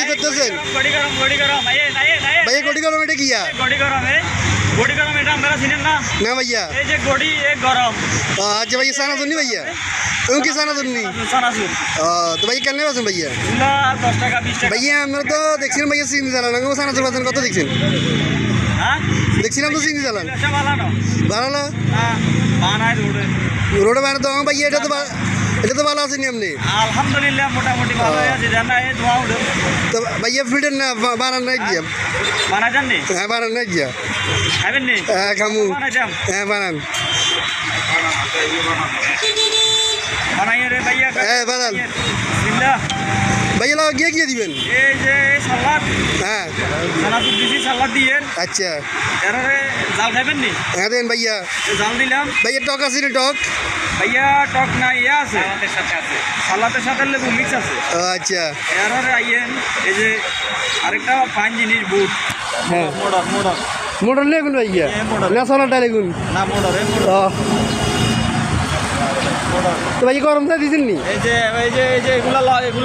কি করতেছেন গড়ি গরম ভাইয়া গড়ি গরম এটা কিয়া গড়ি গরম এটা আমরা চিনেন না না ভাইয়া এই যে গড়ি এ গরম আচ্ছা ভাইয়া সানা শুননি ভাইয়া তুমি কি সানা শুননি সানাসুর তো ভাইয়া কেন আছেন ভাইয়া এগুলা 10 টাকা 20 টাকা ভাইয়া আমরা তো দেখছিলাম ভাইয়া সিঙ্গি চালান সানা চলাচ্ছেন কত দেখছেন হ্যাঁ দেখছিলাম তো সিঙ্গি চালান এটা বানানো ভালো হ্যাঁ বানায় রোডে রোডে বানাতো ভাইয়া এটা তো ভালো আছেন আপনি আলহামদুলিল্লাহ মোটামুটি ভালো আছে জানা এই ধোয়া উঠে তো ভাইয়া ফিল্ডের না বানান নাই গিয়া বানায় জাননি হ্যাঁ বানান নাই গিয়া খাবেন নি হ্যাঁ খামু বানাই যাম হ্যাঁ বানান বানাইয়ে রে ভাইয়া হ্যাঁ বানান বিসমিল্লাহ ভাইয়া লাও গিয়ে দিবেন এই যে সালাদ হ্যাঁ সানাসুর দিছি সালাদ দিয়ে আচ্ছা এরারে জাল খাবেন নি হ্যাঁ দেন ভাইয়া জাল দিলাম ভাইয়া টক আছে রে টক ভাইয়া টক না ইয়া আছে সালাদের সাথে লেবু মিক্স আছে আচ্ছা এরারে আইয়েন এই যে আরেকটা ফাইন জিনিস বুট হ্যাঁ মোড়র মোটর লেগুন ভাইয়া মোটর। না সোনারটা লেগুন না মোড়র তো ভাই গরম চা দিছেন নি এই যে এগুলো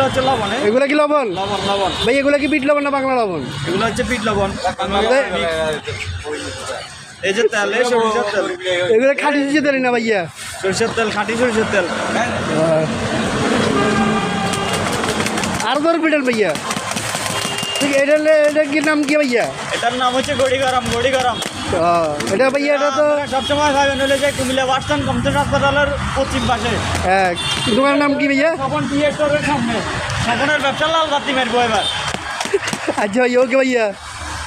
হচ্ছে লবণ এগুলা কি লবণ লবণ ভাই এগুলা কি বিট লবণ না বাংলা লবণ এগুলো হচ্ছে পিট লবণ এই যে তেল সরিষার তেল এগুলা খাটি দিচ্ছে তেল না ভাইয়া সরিষার তেল খাঁটি সরিষার তেল আর ধর পিটাল ভাইয়া ঠিক এটা কি নাম কি ভাইয়া এটার নাম হচ্ছে গড়ি গরম এটা ভাইয়া এটা তো সবসময় খাবেন হলে যে কুমিল্লা ওয়াটসন কম্পিউটার হাসপাতালের পশ্চিম পাশে হ্যাঁ দোকানের নাম কি ভাইয়া তখন থিয়েটারের সামনে তখনের ব্যবসা লাল বাতি মারবো এবার আচ্ছা ভাইয়া ওকে ভাইয়া